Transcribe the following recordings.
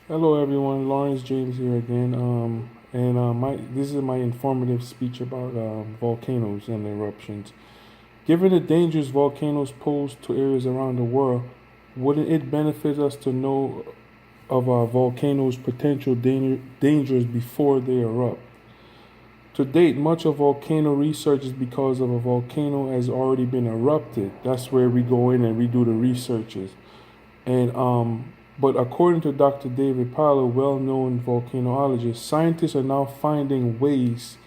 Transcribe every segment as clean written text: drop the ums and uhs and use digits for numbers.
Hello, everyone. Lawrence James here again. This is my informative speech about volcanoes and eruptions. Given the dangers volcanoes pose to areas around the world, wouldn't it benefit us to know of volcanoes' potential dangers before they erupt? To date, much of volcano research is because of a volcano has already been erupted. That's where we go in and we do the researches. And but according to Dr. David Pyle, a well-known volcanologist, scientists are now finding ways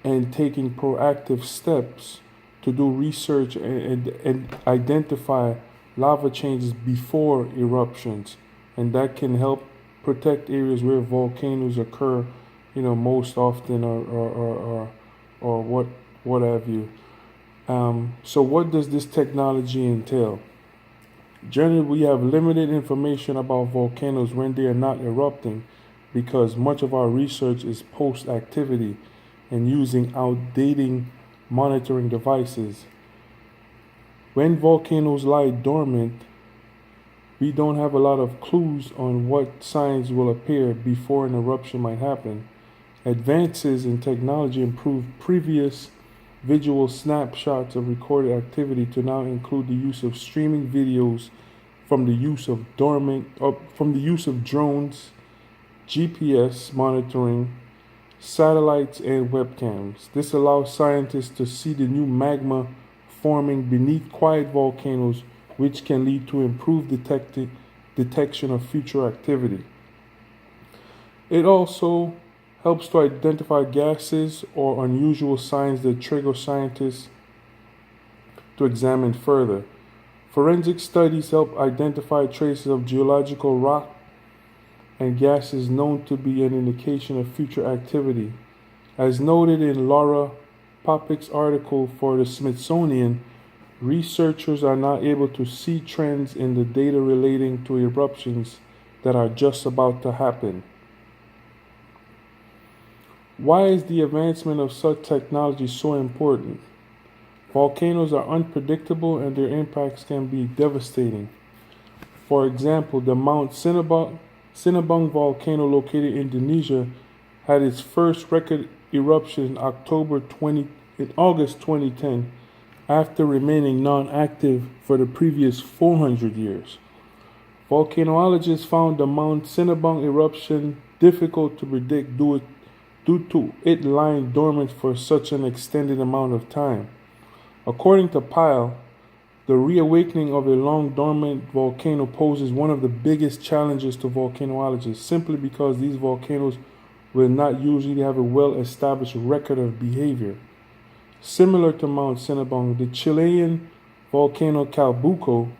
and taking proactive steps to do research and identify lava changes before eruptions, and that can help protect areas where volcanoes occur, most often or what have you. So what does this technology entail? Generally, we have limited information about volcanoes when they are not erupting because much of our research is post activity and using outdated monitoring devices. When volcanoes lie dormant, we don't have a lot of clues on what signs will appear before an eruption might happen. Advances in technology improve previous visual snapshots of recorded activity to now include the use of streaming videos from the use of drones, GPS monitoring, satellites and webcams. This allows scientists to see the new magma forming beneath quiet volcanoes, which can lead to improved detection of future activity. It also helps to identify gases or unusual signs that trigger scientists to examine further. Forensic studies help identify traces of geological rock and gases known to be an indication of future activity. As noted in Laura Popik's article for the Smithsonian, researchers are now able to see trends in the data relating to eruptions that are just about to happen. Why is the advancement of such technology so important? Volcanoes are unpredictable and their impacts can be devastating. For example, the Mount Sinabung volcano located in Indonesia had its first record eruption in August 2010 after remaining non-active for the previous 400 years. Volcanologists found the Mount Sinabung eruption difficult to predict due to it lying dormant for such an extended amount of time. According to Pyle, the reawakening of a long dormant volcano poses one of the biggest challenges to volcanologists simply because these volcanoes will not usually have a well established record of behavior. Similar to Mount Cinnabon, the Chilean volcano Calbuco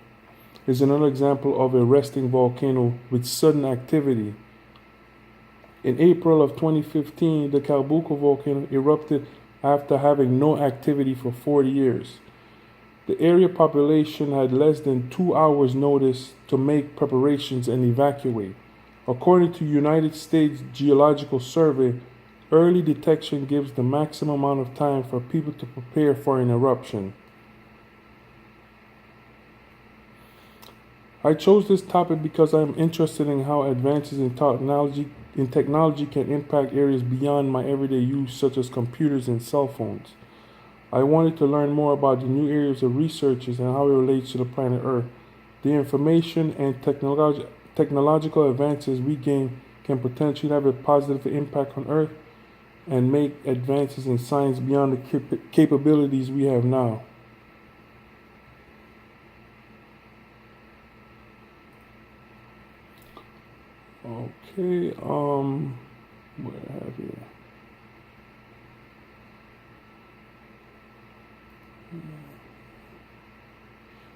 is another example of a resting volcano with sudden activity. In April of 2015, the Calbuco volcano erupted after having no activity for 40 years. The area population had less than 2 hours' notice to make preparations and evacuate. According to United States Geological Survey, early detection gives the maximum amount of time for people to prepare for an eruption. I chose this topic because I am interested in how advances in technology can impact areas beyond my everyday use, such as computers and cell phones. I wanted to learn more about the new areas of research and how it relates to the planet Earth. The information and technological advances we gain can potentially have a positive impact on Earth and make advances in science beyond the capabilities we have now. Okay, what do I have here?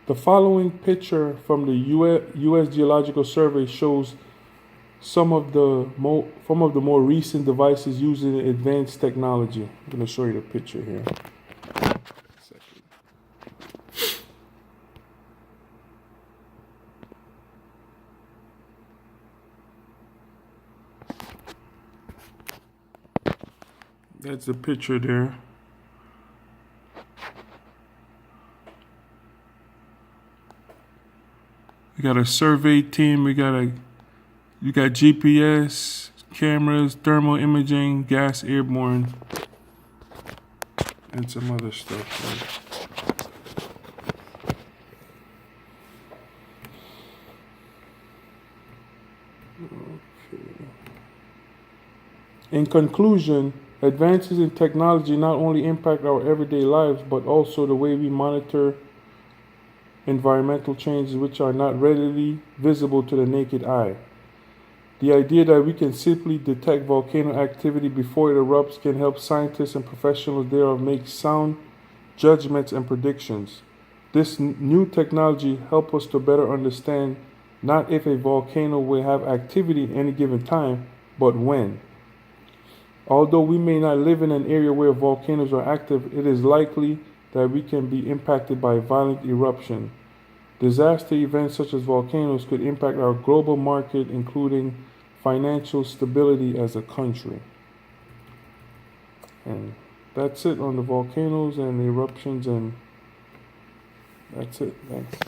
The following picture from the U.S. Geological Survey shows some of the more recent devices using advanced technology. I'm going to show you the picture here. That's the picture there. We got a survey team. We got a You got GPS, cameras, thermal imaging, gas airborne, and some other stuff. In conclusion, advances in technology not only impact our everyday lives, but also the way we monitor environmental changes which are not readily visible to the naked eye. The idea that we can simply detect volcano activity before it erupts can help scientists and professionals thereof make sound judgments and predictions. This new technology helps us to better understand not if a volcano will have activity at any given time, but when. Although we may not live in an area where volcanoes are active, it is likely that we can be impacted by violent eruption. Disaster events such as volcanoes could impact our global market, including financial stability as a country. And that's it on the volcanoes and the eruptions, and that's it. Thanks.